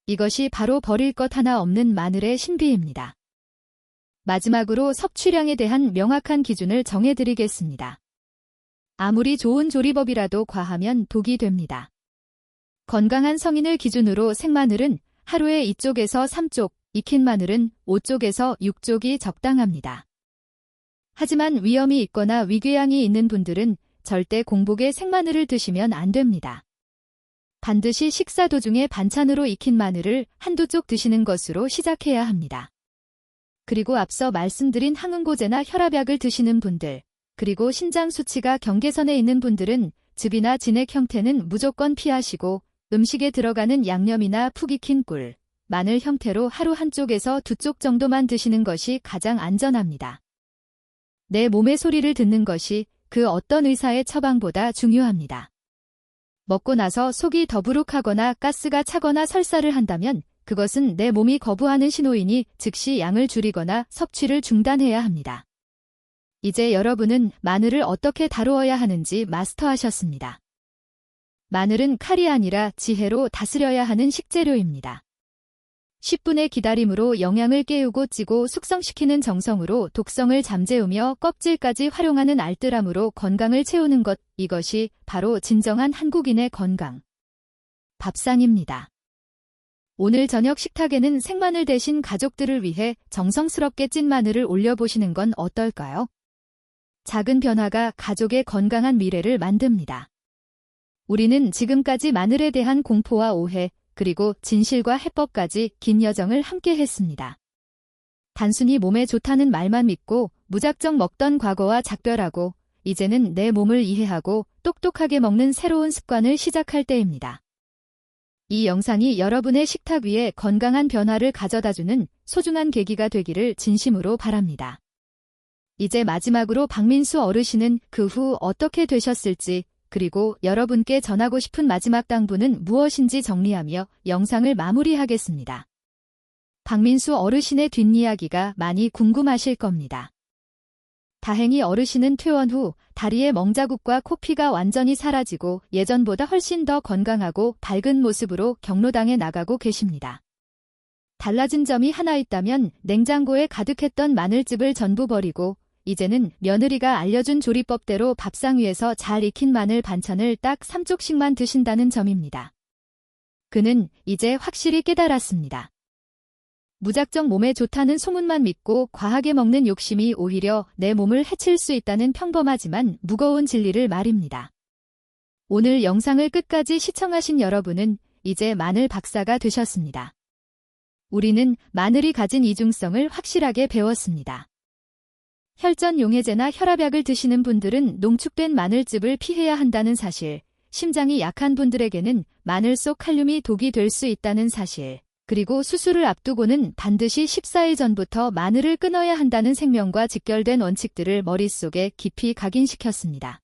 이것이 바로 버릴 것 하나 없는 마늘의 신비입니다. 마지막으로 섭취량에 대한 명확한 기준을 정해드리겠습니다. 아무리 좋은 조리법이라도 과하면 독이 됩니다. 건강한 성인을 기준으로 생마늘은 하루에 2쪽에서 3쪽, 익힌 마늘은 5쪽에서 6쪽이 적당합니다. 하지만 위염이 있거나 위궤양이 있는 분들은 절대 공복에 생마늘을 드시면 안 됩니다. 반드시 식사 도중에 반찬으로 익힌 마늘을 한두 쪽 드시는 것으로 시작해야 합니다. 그리고 앞서 말씀드린 항응고제나 혈압약을 드시는 분들, 그리고 신장 수치가 경계선에 있는 분들은 즙이나 진액 형태는 무조건 피하시고 음식에 들어가는 양념이나 푹 익힌 꿀, 마늘 형태로 하루 한쪽에서 2쪽 정도만 드시는 것이 가장 안전합니다. 내 몸의 소리를 듣는 것이 그 어떤 의사의 처방보다 중요합니다. 먹고 나서 속이 더부룩하거나 가스가 차거나 설사를 한다면 그것은 내 몸이 거부하는 신호이니 즉시 양을 줄이거나 섭취를 중단해야 합니다. 이제 여러분은 마늘을 어떻게 다루어야 하는지 마스터하셨습니다. 마늘은 칼이 아니라 지혜로 다스려야 하는 식재료입니다. 10분의 기다림으로 영양을 깨우고 찌고 숙성시키는 정성으로 독성을 잠재우며 껍질까지 활용하는 알뜰함으로 건강을 채우는 것, 이것이 바로 진정한 한국인의 건강. 밥상입니다. 오늘 저녁 식탁에는 생마늘 대신 가족들을 위해 정성스럽게 찐 마늘을 올려보시는 건 어떨까요? 작은 변화가 가족의 건강한 미래를 만듭니다. 우리는 지금까지 마늘에 대한 공포와 오해, 그리고 진실과 해법까지 긴 여정을 함께 했습니다. 단순히 몸에 좋다는 말만 믿고 무작정 먹던 과거와 작별하고 이제는 내 몸을 이해하고 똑똑하게 먹는 새로운 습관을 시작할 때입니다. 이 영상이 여러분의 식탁 위에 건강한 변화를 가져다주는 소중한 계기가 되기를 진심으로 바랍니다. 이제 마지막으로 박민수 어르신은 그 후 어떻게 되셨을지, 그리고 여러분께 전하고 싶은 마지막 당부는 무엇인지 정리하며 영상을 마무리하겠습니다. 박민수 어르신의 뒷이야기가 많이 궁금하실 겁니다. 다행히 어르신은 퇴원 후 다리의 멍자국과 코피가 완전히 사라지고 예전보다 훨씬 더 건강하고 밝은 모습으로 경로당에 나가고 계십니다. 달라진 점이 하나 있다면 냉장고에 가득했던 마늘즙을 전부 버리고 이제는 며느리가 알려준 조리법대로 밥상 위에서 잘 익힌 마늘 반찬을 딱 3쪽씩만 드신다는 점입니다. 그는 이제 확실히 깨달았습니다. 무작정 몸에 좋다는 소문만 믿고 과하게 먹는 욕심이 오히려 내 몸을 해칠 수 있다는 평범하지만 무거운 진리를 말입니다. 오늘 영상을 끝까지 시청하신 여러분은 이제 마늘 박사가 되셨습니다. 우리는 마늘이 가진 이중성을 확실하게 배웠습니다. 혈전 용해제나 혈압약을 드시는 분들은 농축된 마늘즙을 피해야 한다는 사실, 심장이 약한 분들에게는 마늘 속 칼륨이 독이 될 수 있다는 사실, 그리고 수술을 앞두고는 반드시 14일 전부터 마늘을 끊어야 한다는 생명과 직결된 원칙들을 머릿속에 깊이 각인시켰습니다.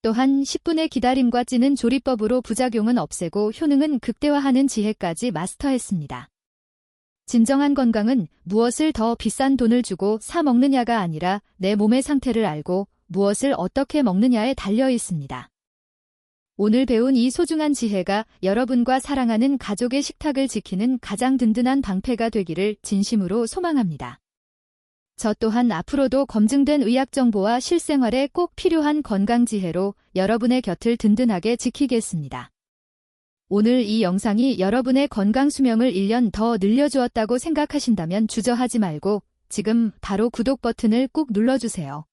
또한 10분의 기다림과 찌는 조리법으로 부작용은 없애고 효능은 극대화하는 지혜까지 마스터했습니다. 진정한 건강은 무엇을 더 비싼 돈을 주고 사 먹느냐가 아니라 내 몸의 상태를 알고 무엇을 어떻게 먹느냐에 달려 있습니다. 오늘 배운 이 소중한 지혜가 여러분과 사랑하는 가족의 식탁을 지키는 가장 든든한 방패가 되기를 진심으로 소망합니다. 저 또한 앞으로도 검증된 의학 정보와 실생활에 꼭 필요한 건강 지혜로 여러분의 곁을 든든하게 지키겠습니다. 오늘 이 영상이 여러분의 건강 수명을 1년 더 늘려주었다고 생각하신다면 주저하지 말고 지금 바로 구독 버튼을 꾹 눌러주세요.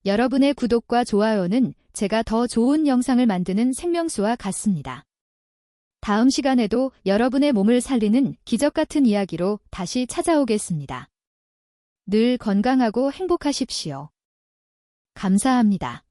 여러분의 구독과 좋아요는 제가 더 좋은 영상을 만드는 생명수와 같습니다. 다음 시간에도 여러분의 몸을 살리는 기적 같은 이야기로 다시 찾아오겠습니다. 늘 건강하고 행복하십시오. 감사합니다.